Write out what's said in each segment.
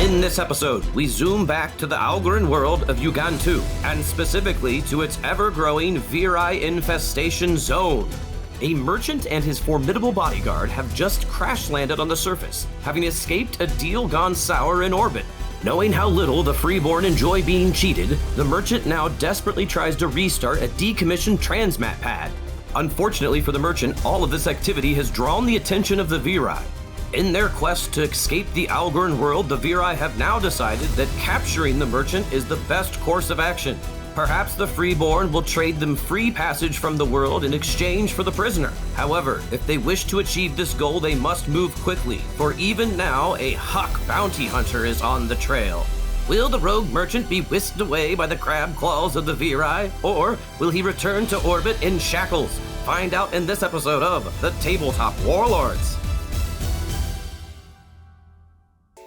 In this episode, we zoom back to the Algoran world of Ugantu, and specifically to its ever-growing Virai infestation zone. A merchant and his formidable bodyguard have just crash-landed on the surface, having escaped a deal gone sour in orbit. Knowing how little the Freeborn enjoy being cheated, the merchant now desperately tries to restart a decommissioned transmat pad. Unfortunately for the merchant, all of this activity has drawn the attention of the Virai. In their quest to escape the Algoran world, the Virai have now decided that capturing the merchant is the best course of action. Perhaps the Freeborn will trade them free passage from the world in exchange for the prisoner. However, if they wish to achieve this goal, they must move quickly, for even now, a Huck bounty hunter is on the trail. Will the rogue merchant be whisked away by the crab claws of the Virai, or will he return to orbit in shackles? Find out in this episode of the Tabletop Warlords.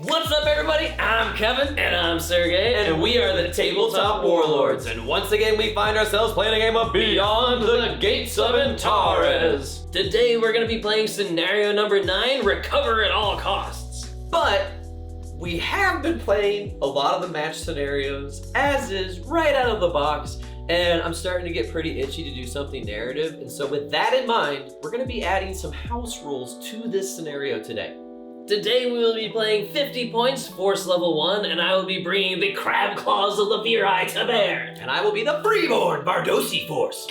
What's up, everybody? I'm Kevin. And I'm Sergey. And we are the Tabletop Warlords. And once again, we find ourselves playing a game of Beyond the Gates of Antares. Today, we're going to be playing scenario number 9, Recover at All Costs. But we have been playing a lot of the match scenarios, as is, right out of the box. And I'm starting to get pretty itchy to do something narrative. And so with that in mind, we're going to be adding some house rules to this scenario today. Today we will be playing 50 points, Force Level 1, and I will be bringing the Crab Claws of the Virai to bear. And I will be the Freeborn Bardosi Force.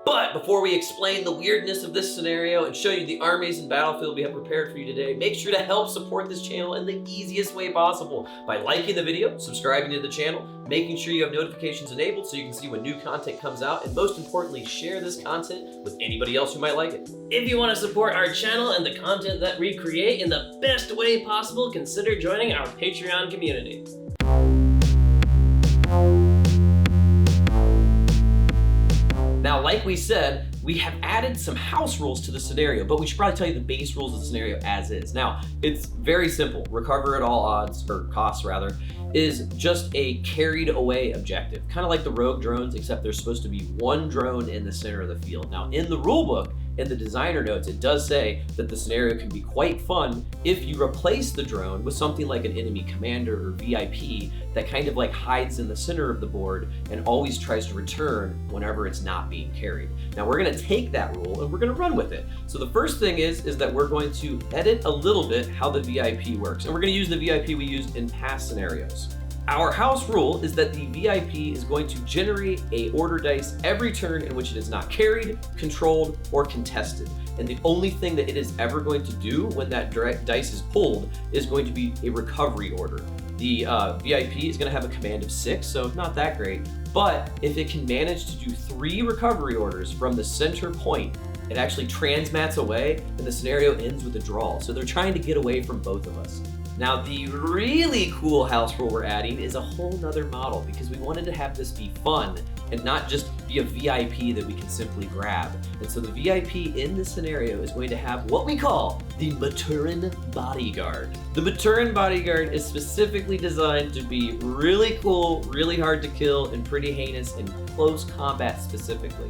But before we explain the weirdness of this scenario and show you the armies and battlefield we have prepared for you today, make sure to help support this channel in the easiest way possible by liking the video, subscribing to the channel, making sure you have notifications enabled so you can see when new content comes out, and most importantly, share this content with anybody else who might like it. If you want to support our channel and the content that we create in the best way possible, consider joining our Patreon community. Now, like we said, we have added some house rules to the scenario, but we should probably tell you the base rules of the scenario as is. Now, it's very simple. Recover at all odds, or costs rather, is just a carried away objective. Kind of like the rogue drones, except there's supposed to be one drone in the center of the field. Now, in the rulebook, in the designer notes, it does say that the scenario can be quite fun if you replace the drone with something like an enemy commander or VIP that kind of like hides in the center of the board and always tries to return whenever it's not being carried. Now we're gonna take that rule and we're gonna run with it. So the first thing is that we're going to edit a little bit how the VIP works, and we're gonna use the VIP we used in past scenarios. Our house rule is that the VIP is going to generate a order dice every turn in which it is not carried, controlled, or contested. And the only thing that it is ever going to do when that dice is pulled is going to be a recovery order. The VIP is going to have a command of 6, so not that great. But if it can manage to do 3 recovery orders from the center point, it actually transmats away and the scenario ends with a draw. So they're trying to get away from both of us. Now, the really cool house rule we're adding is a whole nother model because we wanted to have this be fun and not just be a VIP that we can simply grab. And so the VIP in this scenario is going to have what we call the Maturin Bodyguard. The Maturin Bodyguard is specifically designed to be really cool, really hard to kill, and pretty heinous in close combat specifically.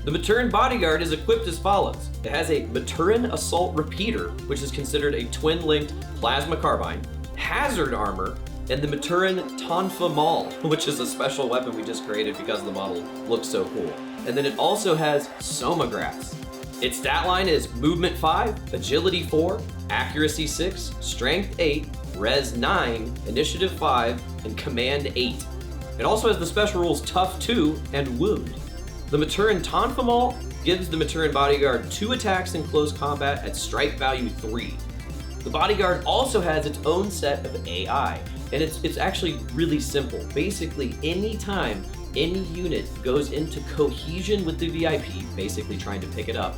The Maturin Bodyguard is equipped as follows. It has a Maturin Assault Repeater, which is considered a twin-linked plasma carbine, hazard armor, and the Maturin Tonfa Maul, which is a special weapon we just created because the model looks so cool. And then it also has Somagraphs. Its stat line is Movement 5, Agility 4, Accuracy 6, Strength 8, Res 9, Initiative 5, and Command 8. It also has the special rules Tough 2 and Wound. The Maturin Tonfa Maul gives the Maturin Bodyguard 2 attacks in close combat at strike value 3. The Bodyguard also has its own set of AI, and it's actually really simple. Basically, anytime any unit goes into cohesion with the VIP, basically trying to pick it up,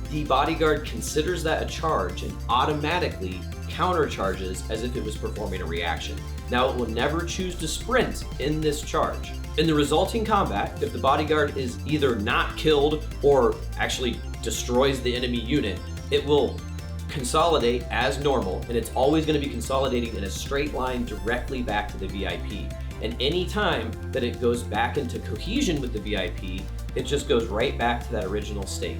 the Bodyguard considers that a charge and automatically countercharges as if it was performing a reaction. Now, it will never choose to sprint in this charge. In the resulting combat, if the Bodyguard is either not killed or actually destroys the enemy unit, it will consolidate as normal, and it's always going to be consolidating in a straight line directly back to the VIP. And any time that it goes back into cohesion with the VIP, it just goes right back to that original state.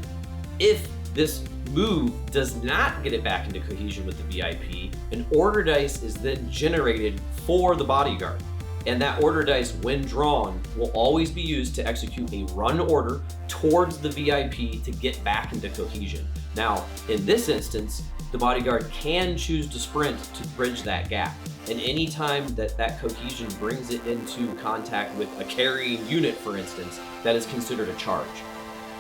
If this move does not get it back into cohesion with the VIP, an order dice is then generated for the bodyguard. And that order dice, when drawn, will always be used to execute a run order towards the VIP to get back into cohesion. Now, in this instance, the bodyguard can choose to sprint to bridge that gap. And anytime that cohesion brings it into contact with a carrying unit, for instance, that is considered a charge.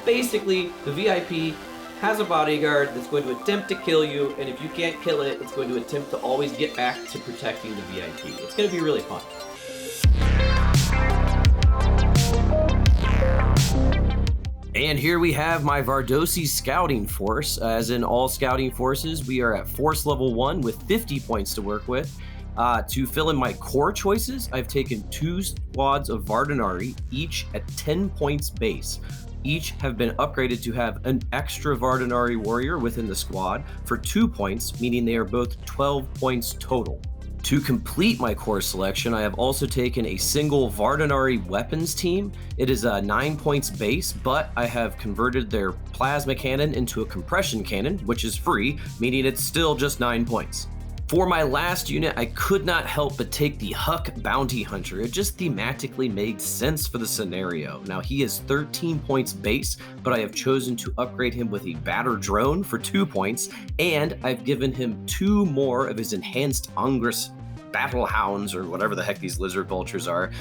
Basically, the VIP has a bodyguard that's going to attempt to kill you, and if you can't kill it, it's going to attempt to always get back to protecting the VIP. It's going to be really fun. And here we have my Vardosi scouting force. As in all scouting forces, we are at force level 1 with 50 points to work with. To fill in my core choices, I've taken 2 squads of Vardanari, each at 10 points base. Each have been upgraded to have an extra Vardanari warrior within the squad for 2 points, meaning they are both 12 points total. To complete my core selection, I have also taken a single Vardanari weapons team. It is 9 points base, but I have converted their plasma cannon into a compression cannon, which is free, meaning it's still just 9 points. For my last unit, I could not help but take the Huck Bounty Hunter. It just thematically made sense for the scenario. Now, he is 13 points base, but I have chosen to upgrade him with a batter drone for 2 points, and I've given him 2 more of his enhanced Angrus battle hounds, or whatever the heck these lizard vultures are,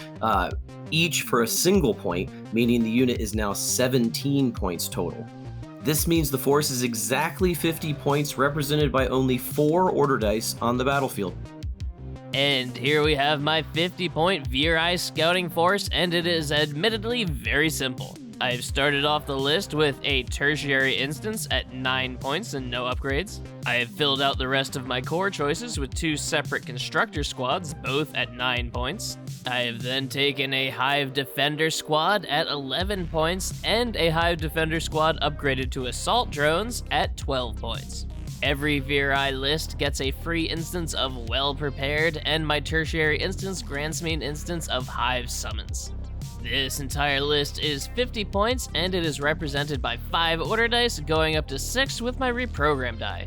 each for a single point, meaning the unit is now 17 points total. This means the force is exactly 50 points, represented by only 4 order dice on the battlefield. And here we have my 50-point Virai scouting force, and it is admittedly very simple. I've started off the list with a tertiary instance at 9 points and no upgrades. I have filled out the rest of my core choices with 2 separate constructor squads, both at 9 points. I have then taken a Hive Defender squad at 11 points and a Hive Defender squad upgraded to assault drones at 12 points. Every Virai list gets a free instance of Well Prepared, and my tertiary instance grants me an instance of Hive Summons. This entire list is 50 points, and it is represented by 5 order dice, going up to 6 with my reprogram die.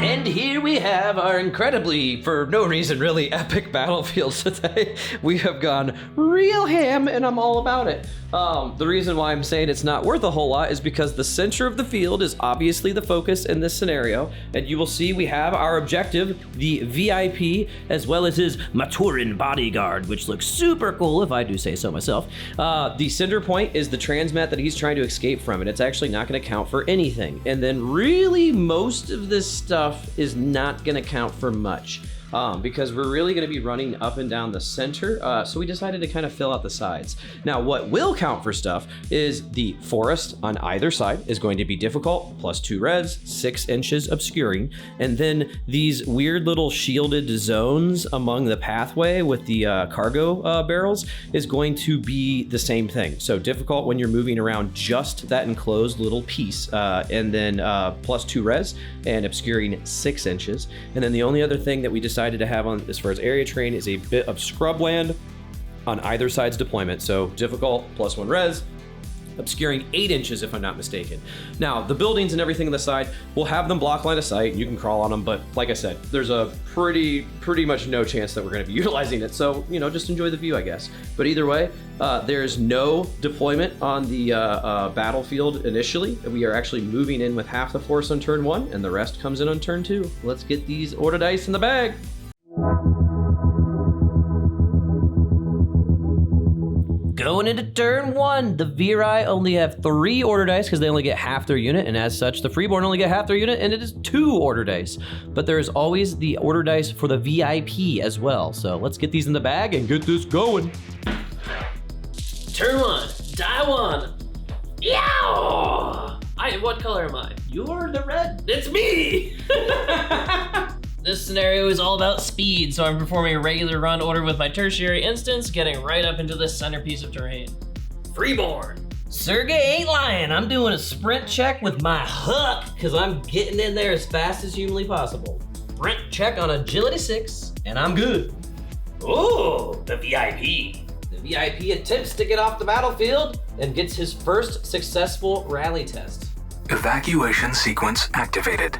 And here we have our incredibly, for no reason really, epic battlefields today. We have gone real ham, and I'm all about it. The reason why I'm saying it's not worth a whole lot is because the center of the field is obviously the focus in this scenario, and you will see we have our objective, the VIP, as well as his Maturin bodyguard, which looks super cool if I do say so myself. The center point is the transmat that he's trying to escape from, and it's actually not going to count for anything. And then really most of this stuff is not going to count for much. Because we're really going to be running up and down the center, so we decided to kind of fill out the sides. Now, what will count for stuff is the forest on either side is going to be difficult, plus 2 res, 6 inches obscuring, and then these weird little shielded zones among the pathway with the cargo barrels is going to be the same thing. So difficult when you're moving around just that enclosed little piece, and then plus 2 res and obscuring 6 inches. And then the only other thing that we decided to have on as far as area terrain is a bit of scrubland on either side's deployment. So difficult, plus 1 res, obscuring 8 inches if I'm not mistaken. Now, the buildings and everything on the side, we'll have them block line of sight, and you can crawl on them, but like I said, there's a pretty much no chance that we're gonna be utilizing it, so, you know, just enjoy the view, I guess. But either way, there's no deployment on the battlefield initially. We are actually moving in with half the force on turn 1, and the rest comes in on turn 2. Let's get these order dice in the bag. Going into turn 1, the Virai only have 3 order dice because they only get half their unit, and as such, the Freeborn only get half their unit, and it is 2 order dice. But there is always the order dice for the VIP as well. So let's get these in the bag and get this going. Turn 1, die 1. Yow! What color am I? You're the red. It's me! This scenario is all about speed, so I'm performing a regular run order with my tertiary instance, getting right up into this centerpiece of terrain. Freeborn. Sergey ain't lying. I'm doing a sprint check with my Huck because I'm getting in there as fast as humanly possible. Sprint check on agility 6, and I'm good. Ooh, the VIP. The VIP attempts to get off the battlefield and gets his first successful rally test. Evacuation sequence activated.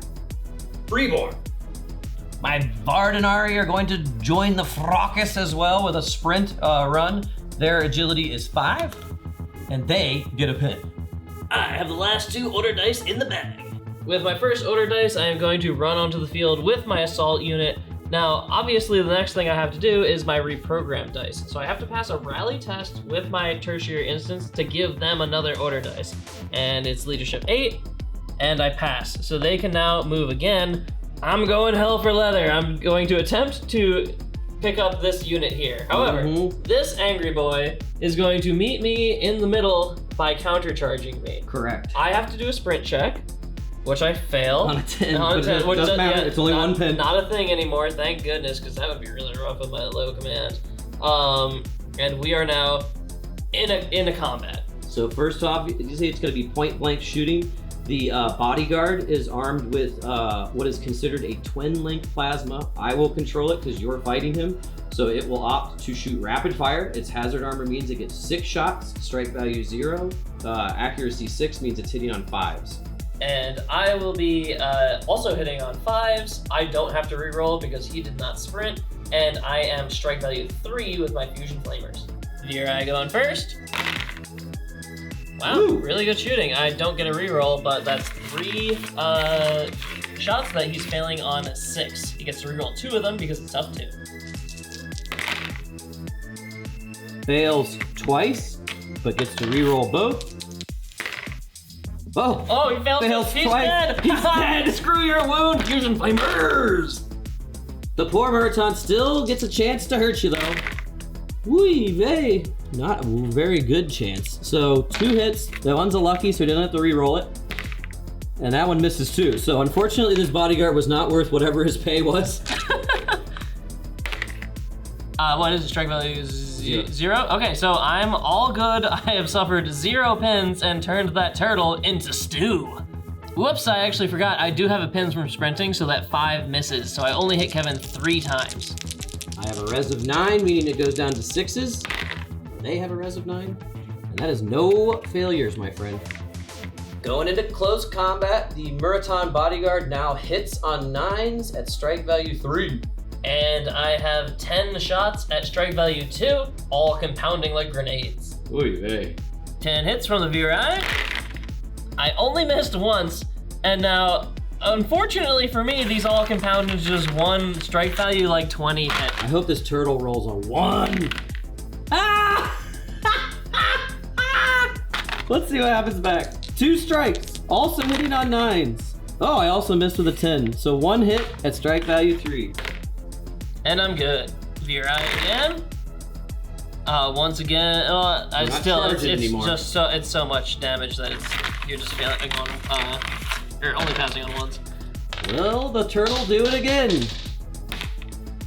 Freeborn. My Vard and Ari are going to join the fracas as well with a sprint run. Their agility is 5, and they get a pin. I have the last 2 order dice in the bag. With my first order dice, I am going to run onto the field with my assault unit. Now, obviously, the next thing I have to do is my reprogram dice. So I have to pass a rally test with my tertiary instance to give them another order dice. And it's leadership 8, and I pass. So they can now move again. I'm going hell for leather. I'm going to attempt to pick up this unit here. However, this angry boy is going to meet me in the middle by countercharging me. Correct. I have to do a sprint check, which I fail. On a 10, On a 10, but it doesn't matter. It's only not, 1 pin. Not a thing anymore, thank goodness, because that would be really rough with my low command. And we are now in a combat. So first off, you say it's going to be point blank shooting. The bodyguard is armed with what is considered a twin link plasma. I will control it because you're fighting him. So it will opt to shoot rapid fire. Its hazard armor means it gets 6 shots, strike value 0. Accuracy 6 means it's hitting on 5s. And I will be also hitting on 5s. I don't have to reroll because he did not sprint. And I am strike value 3 with my fusion flamers. Virai going first. Wow, really good shooting. I don't get a reroll, but that's 3 shots that he's failing on 6. He gets to reroll 2 of them because it's up 2. Fails twice, but gets to reroll both. Oh, he fails He's twice. dead. He's dead. Screw your wound, fusion flamers. The poor Muraton still gets a chance to hurt you though. Wee vey. Not a very good chance. So 2 hits. That one's a lucky, so he didn't have to re-roll it. And that one misses too. So unfortunately, this bodyguard was not worth whatever his pay was. What is the strike value? 0? Okay, so I'm all good. I have suffered 0 pins and turned that turtle into stew. Whoops, I actually forgot. I do have a pins from sprinting, so that 5 misses. So I only hit Kevin 3 times. I have a res of 9, meaning it goes down to 6s. They have a res of 9. And that is no failures, my friend. Going into close combat, the Muraton bodyguard now hits on 9s at strike value 3. And I have 10 shots at strike value 2, all compounding like grenades. Oy vey. 10 hits from the Virai. I only missed once, and now, unfortunately for me, these all compound into just 1 strike value, like 20 hits. I hope this turtle rolls a 1. Ah! Let's see what happens back. 2 strikes, also hitting on 9s. Oh, I also missed with a 10. So 1 hit at strike value 3. And I'm good. Virai again. Once again, I not still, charging it's anymore. just so, it's so much damage that you're just failing on, or only passing on 1s. Will the turtle do it again?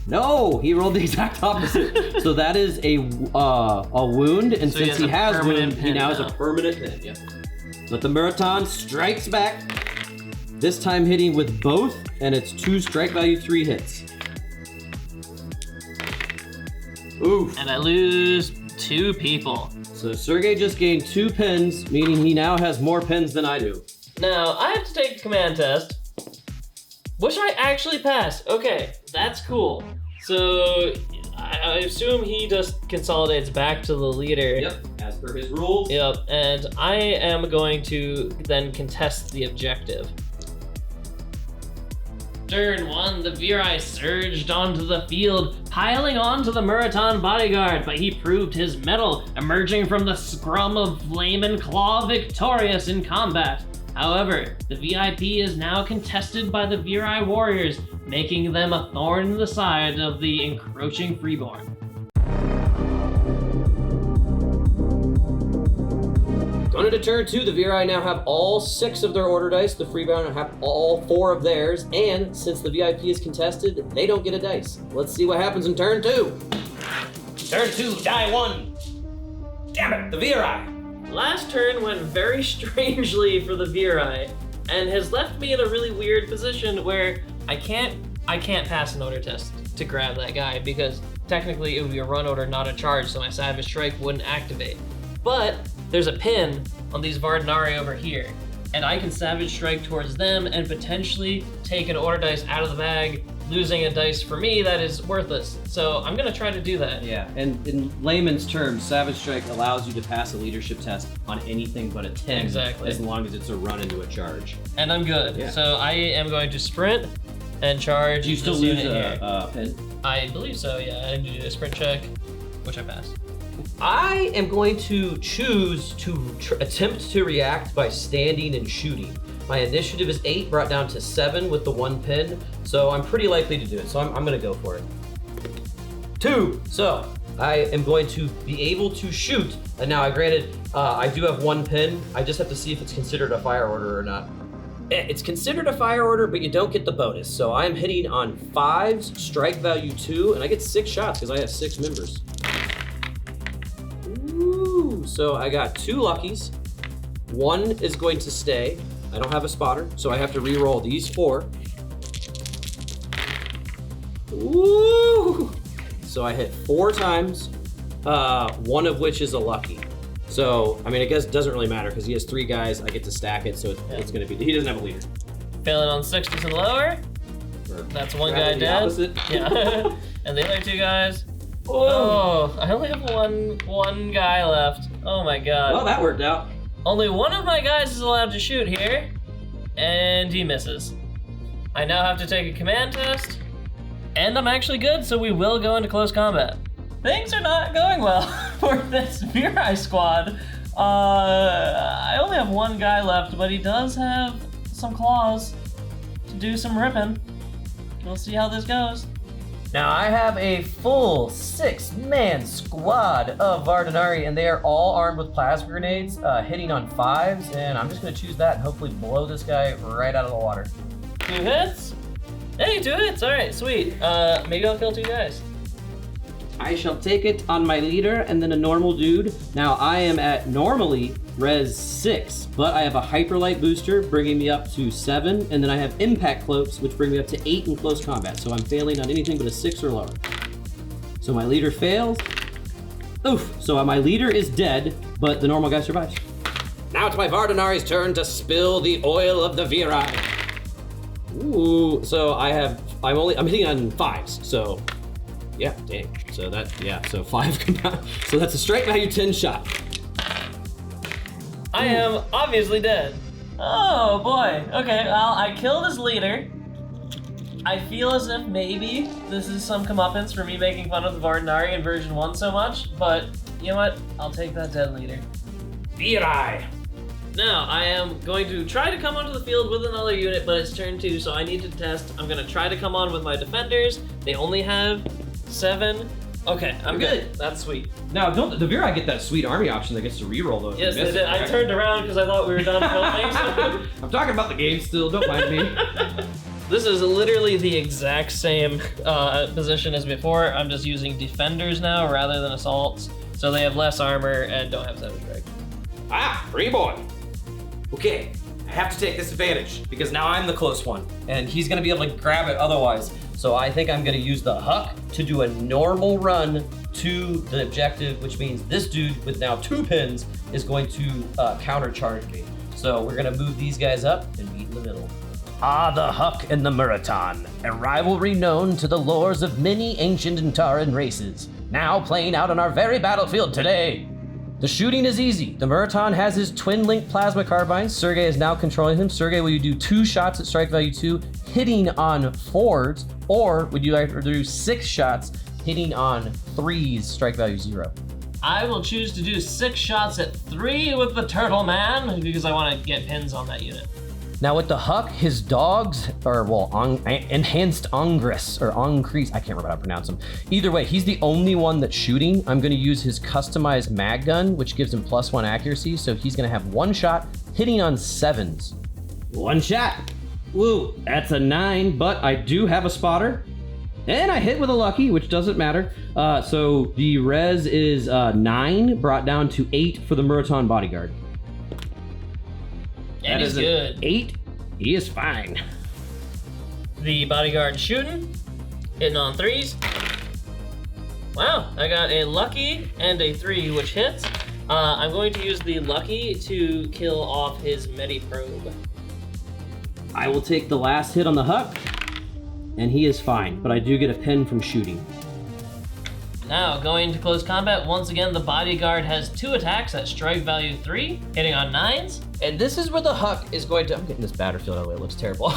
No, he rolled the exact opposite. So that is a wound, and So he since has he a has permanent wound, he pin now has now. a permanent pin. Yep. But the Muraton strikes back, this time hitting with both, and it's 2 strike value 3 hits. Oof. And I lose 2 people. So Sergey just gained 2 pins, meaning he now has more pins than I do. Now, I have to take the command test, which I actually passed. Okay, that's cool. So, I assume he just consolidates back to the leader. Yep, as per his rules. Yep, and I am going to then contest the objective. Turn 1, the Virai surged onto the field, piling onto the Muraton bodyguard, but he proved his mettle, emerging from the scrum of flame and claw victorious in combat. However, the VIP is now contested by the Virai warriors, making them a thorn in the side of the encroaching Freeborn. Going into turn 2, the Virai now have all 6 of their order dice. The Freeborn have all 4 of theirs. And since the VIP is contested, they don't get a dice. Let's see what happens in turn 2. Turn 2, die 1. Damn it, the Virai. Last turn went very strangely for the Virai, and has left me in a really weird position where I can't pass an order test to grab that guy, because technically it would be a run order, not a charge, so my Savage Strike wouldn't activate. But there's a pin on these Vardanari over here, and I can Savage Strike towards them and potentially take an order dice out of the bag, losing a dice for me that is worthless. So I'm gonna try to do that. Yeah, and in layman's terms, Savage Strike allows you to pass a leadership test on anything but a 10. Exactly. As long as it's a run into a charge. And I'm good. Yeah. So I am going to sprint and charge. Do you still this lose unit here. a pin? I believe so, yeah. I need to do a sprint check, which I passed. I am going to choose to attempt to react by standing and shooting. My initiative is 8, brought down to 7 with the 1 pin, so I'm pretty likely to do it, so I'm gonna go for it. 2, so I am going to be able to shoot, and now granted, I do have 1 pin, I just have to see if it's considered a fire order or not. It's considered a fire order, but you don't get the bonus, so I'm hitting on 5s, strike value 2, and I get 6 shots because I have 6 members. Ooh, so I got 2 luckies, 1 is going to stay. I don't have a spotter, so I have to re-roll these 4. Ooh! So I hit 4 times, 1 of which is a lucky. So, I mean, I guess it doesn't really matter because he has 3 guys. I get to stack it, so it's going to be, he doesn't have a leader. Failing on 60s and lower. That's 1 guy dead. Opposite. Yeah. And the other 2 guys. Oh, I only have one guy left. Oh my god. Well, that worked out. Only one of my guys is allowed to shoot here, and he misses. I now have to take a command test, and I'm actually good, so we will go into close combat. Things are not going well for this Virai squad. I only have 1 guy left, but he does have some claws to do some ripping. We'll see how this goes. Now I have a full 6-man squad of Vardanari, and they are all armed with plasma grenades, hitting on 5s, and I'm just gonna choose that and hopefully blow this guy right out of the water. 2 hits? Hey, 2 hits, all right, sweet. Maybe I'll kill 2 guys. I shall take it on my leader and then a normal dude. Now I am at normally res 6, but I have a hyperlight booster bringing me up to 7, and then I have impact cloaks which bring me up to 8 in close combat. So I'm failing on anything but a 6 or lower. So my leader fails. Oof, so my leader is dead, but the normal guy survives. Now it's my Vardanari's turn to spill the oil of the Virai. Ooh, so I'm hitting on 5s, so yeah, dang. So so 5 come out. So that's a strike value 10 shot. I am obviously dead. Oh boy. Okay, well, I killed his leader. I feel as if maybe this is some comeuppance for me making fun of the Vardanari in version 1 so much, but you know what? I'll take that dead leader. Virai! Now, I am going to try to come onto the field with another unit, but it's turn 2, so I need to test. I'm gonna try to come on with my defenders. They only have 7. Okay, I'm good. That's sweet. Now, don't the Virai get that sweet army option that gets to reroll though? Yes, they did. I turned around because I thought we were done filming. I'm talking about the game still, don't mind me. This is literally the exact same position as before. I'm just using defenders now rather than assaults. So they have less armor and don't have Savage Strike. Ah, Freeborn. Okay, I have to take this advantage because now I'm the close one and he's gonna be able to grab it otherwise. So I think I'm gonna use the Huck to do a normal run to the objective, which means this dude with now 2 pins is going to countercharge me. So we're gonna move these guys up and meet in the middle. Ah, the Huck and the Muraton, a rivalry known to the lores of many ancient Antaran races, now playing out on our very battlefield today. The shooting is easy. The Muraton has his twin-link plasma carbines. Sergei is now controlling him. Sergei, will you do 2 shots at strike value 2, hitting on 4s, or would you like to do 6 shots, hitting on 3s, strike value 0? I will choose to do 6 shots at 3 with the Turtle Man, because I want to get pins on that unit. Now with the Huck, his dogs are, enhanced Ongris, or Ongris, I can't remember how to pronounce them. Either way, he's the only one that's shooting. I'm gonna use his customized mag gun, which gives him +1 accuracy, so he's gonna have 1 shot, hitting on 7s. 1 shot. Woo, that's a 9, but I do have a spotter. And I hit with a lucky, which doesn't matter. So the res is 9, brought down to 8 for the Muraton bodyguard. And he's good. 8, he is fine. The bodyguard shooting, hitting on 3s. Wow, I got a lucky and a 3, which hits. I'm going to use the lucky to kill off his Mediprobe. I will take the last hit on the Huck, and he is fine, but I do get a pen from shooting. Now, going to close combat, once again, the bodyguard has 2 attacks at strike value 3, hitting on 9s. And this is where the Huck is going to... I'm getting this battlefield out of the way, it looks terrible.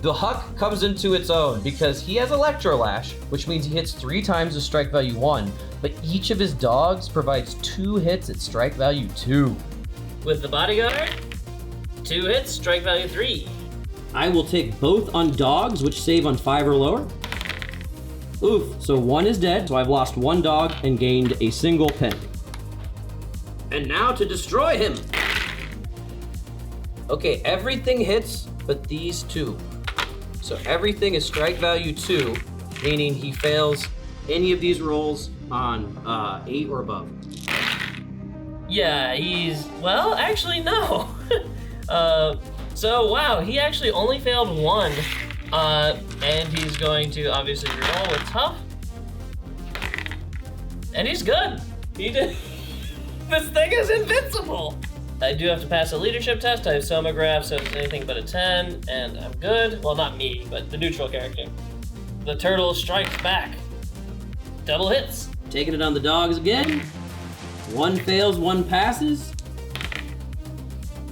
The Huck comes into its own because he has Electrolash, which means he hits 3 times the strike value 1, but each of his dogs provides 2 hits at strike value 2. With the bodyguard, 2 hits, strike value 3. I will take both on dogs, which save on 5 or lower. Oof, so 1 is dead, so I've lost 1 dog and gained a single pen. And now to destroy him. Okay, everything hits but these 2. So everything is strike value 2, meaning he fails any of these rolls on 8 or above. Yeah, he's... Well, actually, no. So, wow, he actually only failed 1. And he's going to obviously reroll with tough. And he's good. He did. This thing is invincible. I do have to pass a leadership test. I have Somograph, so it's anything but a 10, and I'm good. Well, not me, but the neutral character. The turtle strikes back. Double hits. Taking it on the dogs again. 1 fails, 1 passes.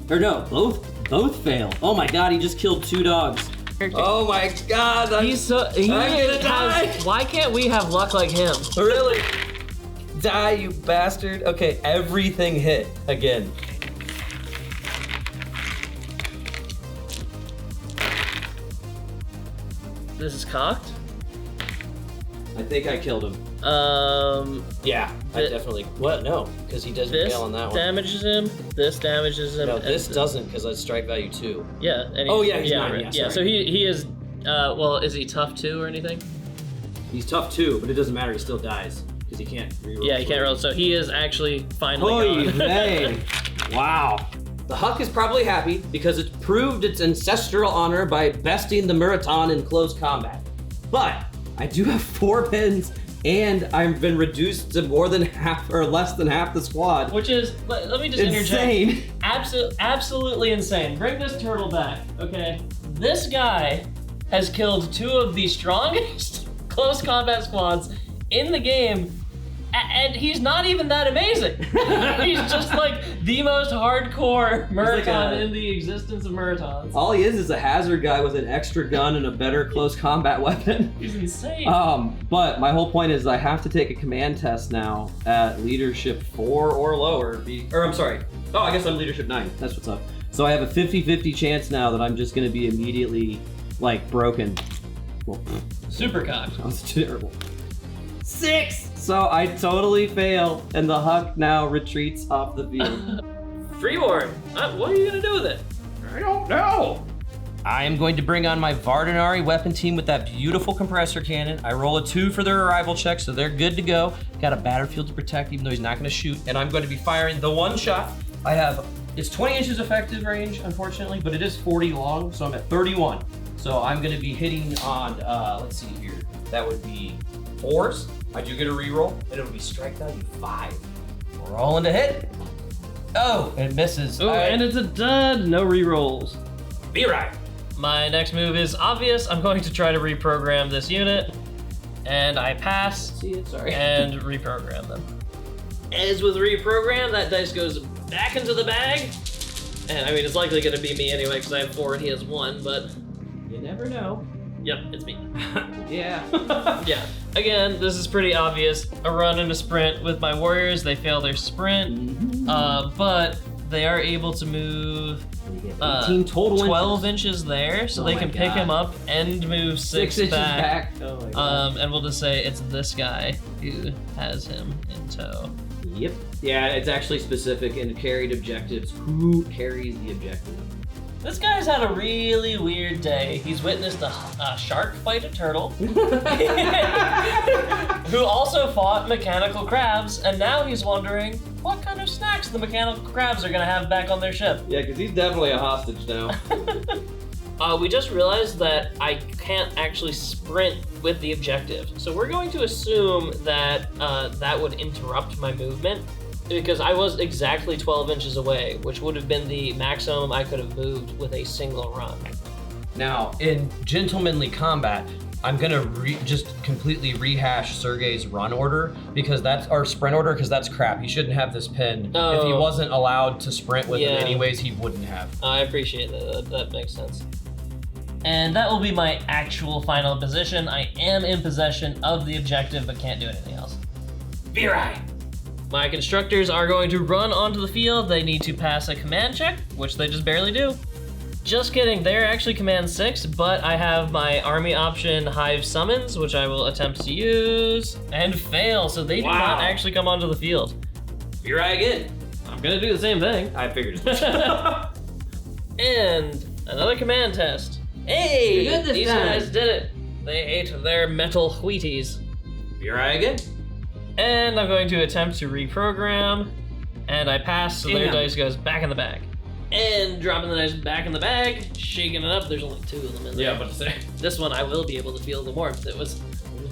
Or no, both fail. Oh my god, he just killed 2 dogs. Oh my god, I'm gonna die. Why can't we have luck like him? Really? Die, you bastard. Okay, everything hit again. This is cocked. I think I killed him. Yeah, I definitely. What? No, because he doesn't This fail on that one. damages him. This damages him. No, this doesn't because it's strike value 2. Yeah. And Oh, yeah, he's 9, right. yeah, Yeah. sorry. So he is. Well, is he tough 2 or anything? He's tough 2, but it doesn't matter, he still dies. Because he can't reroll. Yeah, he can't roll. So he is actually finally Oy gone. vey. Wow. The Huck is probably happy because it's proved its ancestral honor by besting the Muraton in close combat. But I do have 4 pens and I've been reduced to more than half or less than half the squad. Which is, let me just Insane. interject. Absolutely insane. Bring this turtle back, okay? This guy has killed 2 of the strongest close combat squads in the game, and he's not even that amazing. He's just like the most hardcore Muraton in the existence of Muratons. All he is a hazard guy with an extra gun and a better close combat weapon. He's insane. But my whole point is I have to take a command test now at leadership 4 or lower. Or I'm sorry. Oh, I guess I'm leadership 9. That's what's up. So I have a 50-50 chance now that I'm just gonna be immediately like broken. Well, Super cocked. that was terrible. 6! So I totally fail, and the Huck now retreats off the field. Freeborn, what are you gonna do with it? I don't know. I am going to bring on my Vardanari weapon team with that beautiful compressor cannon. I roll a 2 for their arrival check, so they're good to go. Got a battlefield to protect, even though he's not going to shoot. And I'm going to be firing the 1 shot. I have, it's 20 inches effective range, unfortunately, but it is 40 long, so I'm at 31. So I'm going to be hitting on, let's see here. That would be 4s. I do get a reroll, and it'll be strike value 5. Rolling to hit. Oh, it misses. Oh, and it's a dud. No rerolls. Virai. My next move is obvious. I'm going to try to reprogram this unit, and I pass See it, sorry. and reprogram them. As with reprogram, that dice goes back into the bag. And I mean, it's likely going to be me anyway, because I have 4 and he has 1, but You never know. yep, it's me. Yeah. Yeah. Again, this is pretty obvious. A run and a sprint with my warriors. They fail their sprint, but they are able to move 18 total 12 inches. inches there, so Oh they my can pick God. him up and move 6 inches back. back. Oh my God. And we'll just say it's this guy who has him in tow. Yep. Yeah, it's actually specific in carried objectives. Who carries the objective? This guy's had a really weird day. He's witnessed a shark fight a turtle, who also fought mechanical crabs, and now he's wondering what kind of snacks the mechanical crabs are gonna have back on their ship. Yeah, because he's definitely a hostage now. We just realized that I can't actually sprint with the objective. So we're going to assume that that would interrupt my movement because I was exactly 12 inches away, which would have been the maximum I could have moved with a single run. Now, in gentlemanly combat, I'm gonna just completely rehash Sergei's run order because that's our sprint order because that's crap. He shouldn't have this pin. If he wasn't allowed to sprint with it anyways, he wouldn't have. I appreciate that. That makes sense. And that will be my actual final position. I am in possession of the objective, but can't do anything else. Virai! My constructors are going to run onto the field. They need to pass a command check, which they just barely do. Just kidding, they're actually command 6, but I have my army option Hive Summons, which I will attempt to use, and fail, so they do not actually come onto the field. Virai again. I'm gonna do the same thing. I figured it. And another command test. Hey, You're good this these time. guys did it. They ate their metal Wheaties. Virai again. And I'm going to attempt to reprogram, and I pass, so their dice goes back in the bag. And dropping the dice back in the bag, shaking it up. There's only 2 of them in there. Yeah, but say. This one I will be able to feel the warmth. There's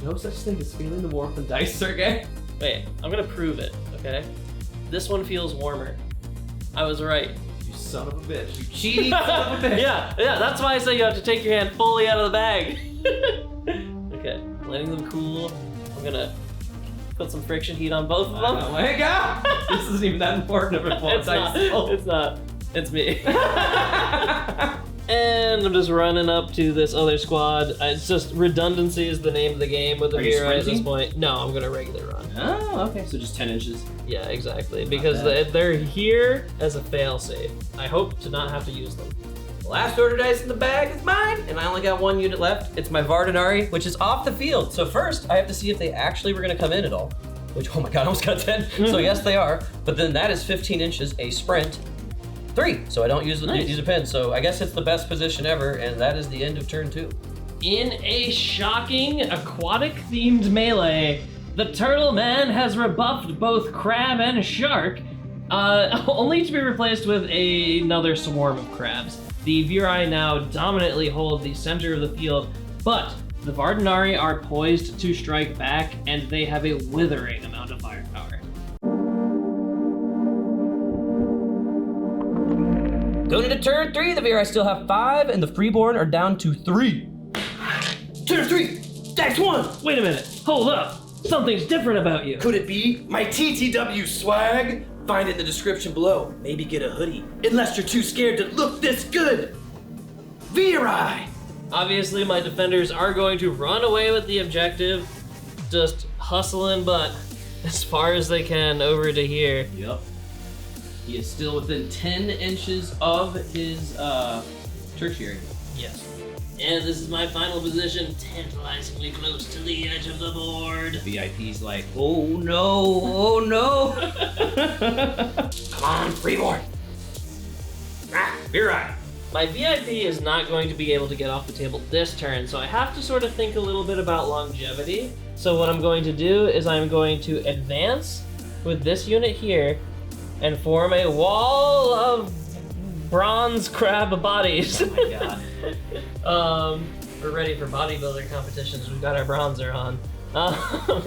no such thing as feeling the warmth of dice, Sergei. Wait, I'm gonna prove it, okay? This one feels warmer. I was right. You son of a bitch. You cheating son of a bitch. Yeah, that's why I say you have to take your hand fully out of the bag. Okay, letting them cool. I'm gonna put some friction heat on both of them. Oh my god! This isn't even that important of a point. It's not. It's me. And I'm just running up to this other squad. It's just redundancy is the name of the game with the Virai at this point. No, I'm gonna regular run. Oh, okay. So just 10 inches. Yeah, exactly. Because they're here as a fail-safe. I hope to not have to use them. The last order dice in the bag is mine, and I only got 1 unit left. It's my Vardinari, which is off the field. So first, I have to see if they actually were gonna come in at all. Which, oh my god, I almost got 10. So yes, they are. But then that is 15 inches, a sprint. 3, so I don't use a pin. So I guess it's the best position ever, and that is the end of turn 2. In a shocking aquatic-themed melee, the Turtle Man has rebuffed both crab and shark, only to be replaced with another swarm of crabs. The Virai now dominantly hold the center of the field, but the Vardinari are poised to strike back, and they have a withering amount of firepower. Going into turn 3, the Virai still have 5, and the Freeborn are down to 3. Turn 3, that's 1. Wait a minute, hold up. Something's different about you. Could it be my TTW swag? Find it in the description below. Maybe get a hoodie. Unless you're too scared to look this good. Virai! Obviously, my defenders are going to run away with the objective, just hustling butt as far as they can over to here. Yep. He is still within 10 inches of his tertiary. Yes. And this is my final position, tantalizingly close to the edge of the board. VIP's like, oh no, oh no. Come on, Freeborn. Virai. My VIP is not going to be able to get off the table this turn, so I have to sort of think a little bit about longevity. So what I'm going to do is I'm going to advance with this unit here and form a wall of bronze crab bodies. Oh my god. We're ready for bodybuilder competitions. We've got our bronzer on.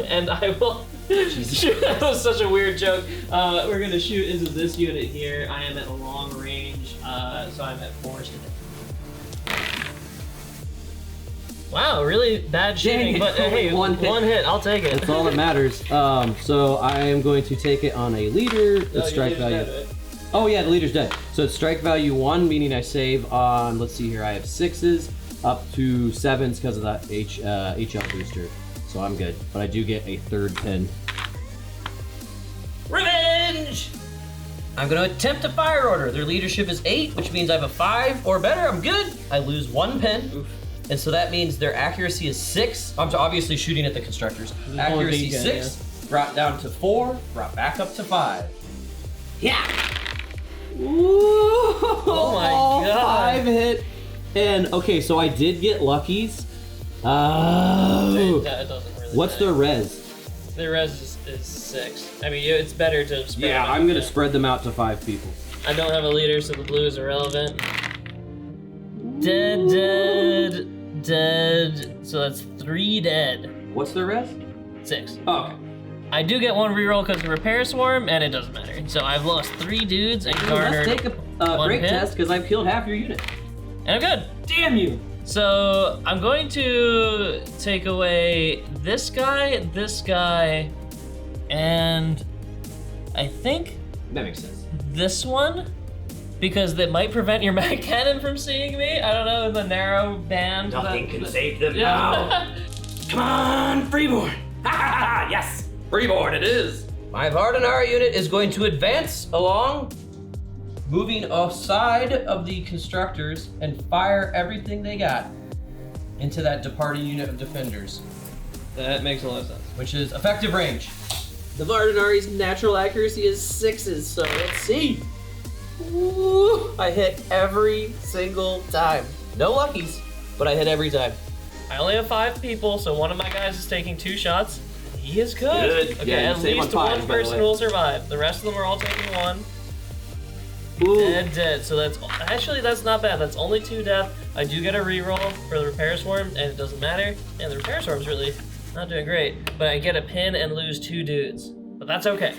And I will shoot. That was such a weird joke. We're gonna shoot into this unit here. I am at a long range, so I'm at 4 today. Wow, really bad shooting, but hey, one hit, I'll take it. That's all that matters. So I am going to take it on a leader. It's strike value. Dead, right? Oh yeah, the leader's dead. So it's strike value 1, meaning I save on, let's see here, I have 6s up to 7s because of that HL booster. So I'm good, but I do get a 3rd pin. Revenge! I'm gonna attempt a fire order. Their leadership is 8, which means I have a 5 or better, I'm good. I lose 1 pin. Oof. And so that means their accuracy is 6. I'm obviously shooting at the constructors. Accuracy 6, brought down to 4, brought back up to 5. Yeah! Ooh! Oh my god. 5 hit. And okay, so I did get luckies. Oh. That doesn't really What's matter. their res? Their res is 6. I mean, it's better to spread Yeah, them out. I'm gonna spread them out to 5 people. I don't have a leader, so the blue is irrelevant. Dead. So that's 3 dead. What's the rest? 6. Oh, okay. I do get 1 reroll because of Repair Swarm, and it doesn't matter. So I've lost 3 dudes and garnered Let's take a 1 break hit. test because I've killed half your unit. And I'm good. Damn you! So I'm going to take away this guy, and I think That makes sense. this one, because that might prevent your mag cannon from seeing me. I don't know, in the narrow band. Nothing that- can save them Yeah. now. Come on, Freeborn! Ha ha ha! Yes! Freeborn it is! My Vardanar unit is going to advance along, moving aside of the constructors and fire everything they got into that departing unit of defenders, That makes a lot of sense. which is effective range. The Vardanari's natural accuracy is 6s, so let's see. Ooh, I hit every single time. No luckies, but I hit every time. I only have 5 people, so one of my guys is taking 2 shots. He is good. Good. Okay, Yeah, you at save on least 5s, one by the person way. will survive. The rest of them are all taking 1. Ooh. Dead. So that's actually that's not bad. That's only 2 death. I do get a reroll for the Repair Swarm, and it doesn't matter. And the Repair Swarm's really not doing great. But I get a pin and lose 2 dudes. But that's okay.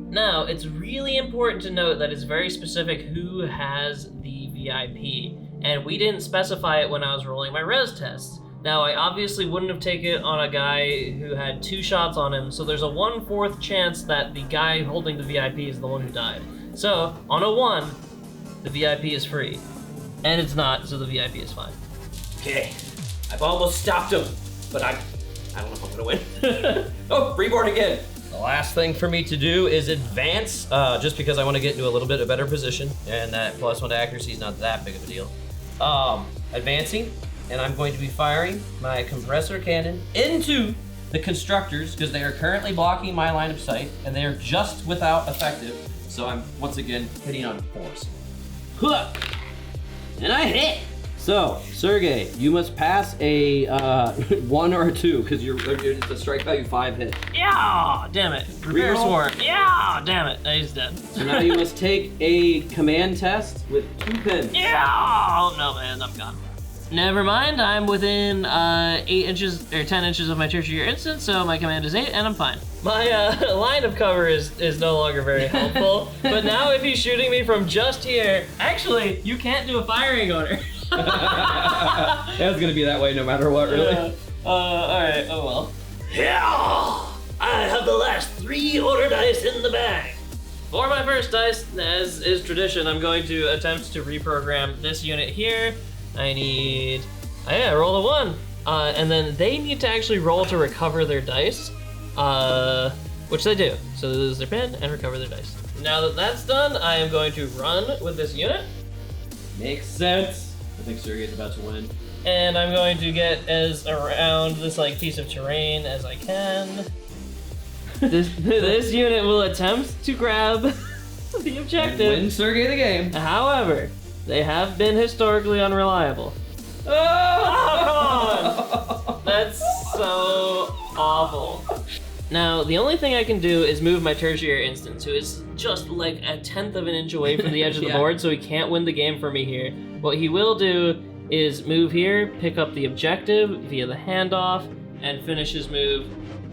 Now, it's really important to note that it's very specific who has the VIP. And we didn't specify it when I was rolling my res tests. Now, I obviously wouldn't have taken it on a guy who had 2 shots on him, so there's a 1/4 chance that the guy holding the VIP is the one who died. So, on a 1, the VIP is free. And it's not, so the VIP is fine. Okay, I've almost stopped him, but I don't know if I'm gonna win. Oh, Freeborn again. The last thing for me to do is advance, just because I want to get into a little bit of better position, and that +1 to accuracy is not that big of a deal. Advancing, and I'm going to be firing my compressor cannon into the constructors because they are currently blocking my line of sight, and they are just without effective. So I'm once again hitting on 4s. Huh. And I hit. So, Sergey, you must pass a 1 or a 2 because it's a strike value 5 hit. Yeah, damn it. Repair Reroll. Swarm. Yeah, damn it. He's dead. So now you must take a command test with 2 pins. Yeah! Oh no, man, I'm gone. Never mind, I'm within 8 inches or 10 inches of my tertiary instance, so my command is 8, and I'm fine. My line of cover is no longer very helpful, but now if he's shooting me from just here, actually, you can't do a firing order. It's gonna be that way no matter what, really. Alright, oh well. Yeah! I have the last 3 order dice in the bag. For my first dice, as is tradition, I'm going to attempt to reprogram this unit here. I need, roll a 1. And then they need to actually roll to recover their dice, which they do. So they lose their pin and recover their dice. Now that that's done, I am going to run with this unit. Makes sense. I think Sergey's about to win. And I'm going to get as around this piece of terrain as I can. This unit will attempt to grab the objective. Win Sergey the game. However, they have been historically unreliable. Oh, come on! That's so awful. Now, the only thing I can do is move my tertiary instance, who is just like a 1/10 of an inch away from the edge of the Yeah. board, so he can't win the game for me here. What he will do is move here, pick up the objective via the handoff, and finish his move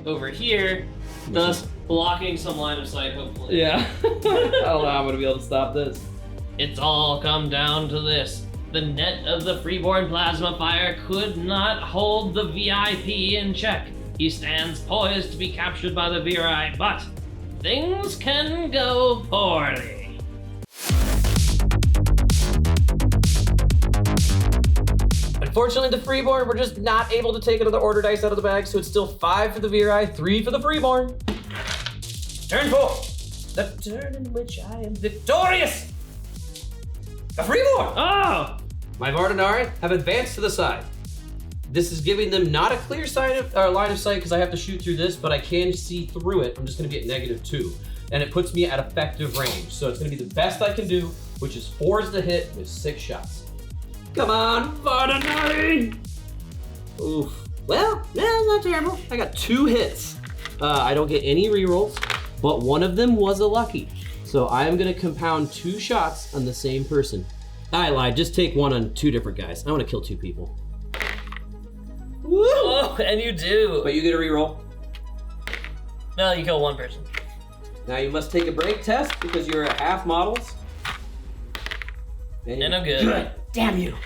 over here, thus blocking some line of sight, hopefully. Yeah. I don't know how I'm gonna be able to stop this. It's all come down to this. The net of the Freeborn plasma fire could not hold the VIP in check. He stands poised to be captured by the Virai, but things can go poorly. Unfortunately, the Freeborn were just not able to take another order dice out of the bag, so it's still 5 for the Virai, 3 for the Freeborn. Turn 4. The turn in which I am victorious. The Freeborn! Oh! My Vardanari have advanced to the side. This is giving them not a clear line of sight because I have to shoot through this, but I can see through it. I'm just gonna be at -2. And it puts me at effective range. So it's gonna be the best I can do, which is 4s to hit with 6 shots. Come on, Vardanari! Oof. Well, not terrible. I got 2 hits. I don't get any rerolls, but one of them was a lucky. So I am gonna compound 2 shots on the same person. I lied. Just take one on 2 different guys. I want to kill 2 people. Woo! Oh, and you do. But you get a reroll. No, you kill 1 person. Now you must take a break test because you're at half models. And I'm good. Damn you.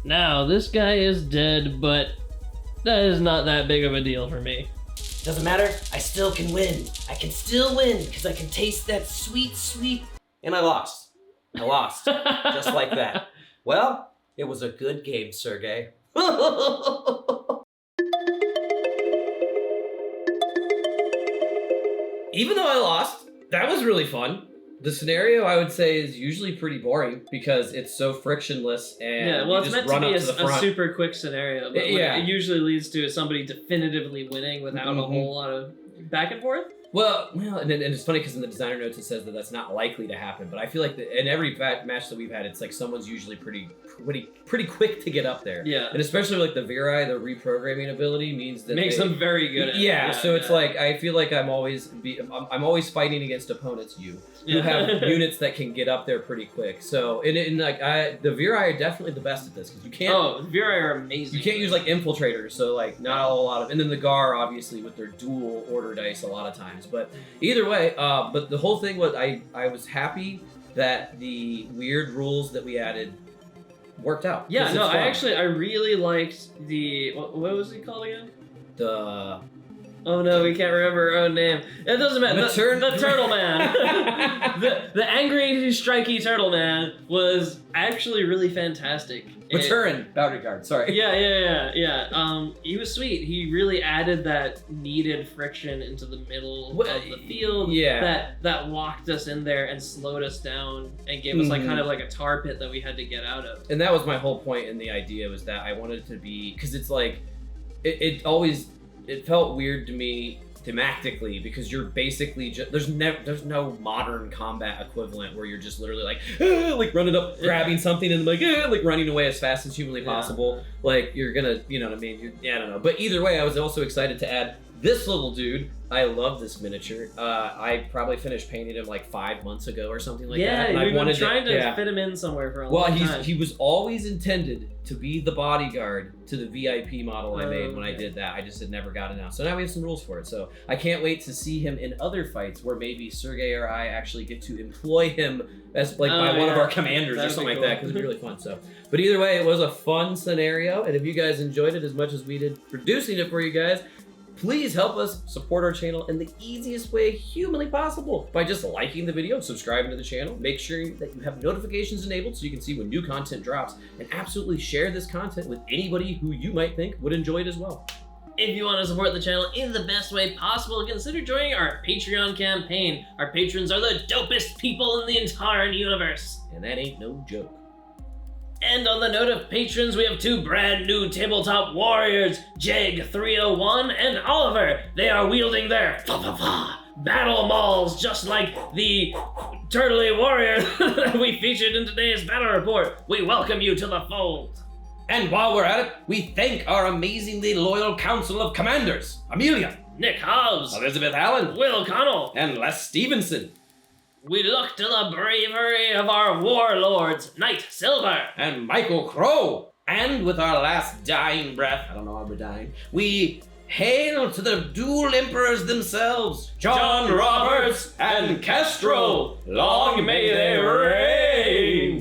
Now, this guy is dead, but that is not that big of a deal for me. Doesn't matter. I still can win. I can still win because I can taste that sweet, sweet. And I lost. Just like that. Well, it was a good game, Sergey. Even though I lost, that was really fun. The scenario, I would say, is usually pretty boring because it's so frictionless and yeah, well, you it's just meant to run be up to the front. a super quick scenario, but Yeah. it usually leads to somebody definitively winning without a whole lot of back and forth. Well, and it's funny because in the designer notes it says that that's not likely to happen. But I feel like in every match that we've had, it's like someone's usually pretty quick to get up there. Yeah. And especially like the Virai, the reprogramming ability means that Makes them very good at it. Yeah. So it's like I feel like I'm always fighting against opponents who have units that can get up there pretty quick. So the Virai are definitely the best at this because you can't. Oh, Virai are amazing. You can't use like infiltrators, so like not a whole lot of, and then the Gar obviously with their dual order dice a lot of times. But either way, but the whole thing was I was happy that the weird rules that we added worked out. Yeah, no, I really liked the what was he called again? Oh no, we can't remember our own name. It doesn't matter. The Turtle Man. the angry, strikey Turtle Man was actually really fantastic. Maturin, boundary guard, sorry. Yeah. He was sweet. He really added that needed friction into the middle of the field. Yeah. That locked us in there and slowed us down and gave us like kind of like a tar pit that we had to get out of. And that was my whole point in the idea was that I wanted it to be, because it's like, it felt weird to me thematically because you're basically just there's no modern combat equivalent where you're just literally like running up grabbing something and like running away as fast as humanly possible. Like you're gonna, you know what I mean? I don't know. But either way, I was also excited to add this little dude. I love this miniature. I probably finished painting him like 5 months ago or something like that. Yeah, we've been trying to fit him in somewhere for a long time. He was always intended to be the bodyguard to the VIP model I made when I did that. I just had never gotten out. So now we have some rules for it. So I can't wait to see him in other fights where maybe Sergey or I actually get to employ him as like by one of our commanders or something like that because it'd be really fun. So, but either way, it was a fun scenario. And if you guys enjoyed it as much as we did producing it for you guys, please help us support our channel in the easiest way humanly possible by just liking the video, subscribing to the channel, make sure that you have notifications enabled so you can see when new content drops, and absolutely share this content with anybody who you might think would enjoy it as well. If you want to support the channel in the best way possible, consider joining our Patreon campaign. Our patrons are the dopest people in the entire universe. And that ain't no joke. And on the note of patrons, we have 2 brand new Tabletop Warriors, Jag 301 and Oliver. They are wielding their battle mauls just like the turtly warrior that we featured in today's battle report. We welcome you to the fold. And while we're at it, we thank our amazingly loyal council of commanders, Amelia, Nick Hobbs, Elizabeth Allen, Will Connell, and Les Stevenson. We look to the bravery of our warlords, Knight Silver and Michael Crow. And with our last dying breath, I don't know how we're dying, we hail to the dual emperors themselves, John Roberts and Kestrel. Long may they reign.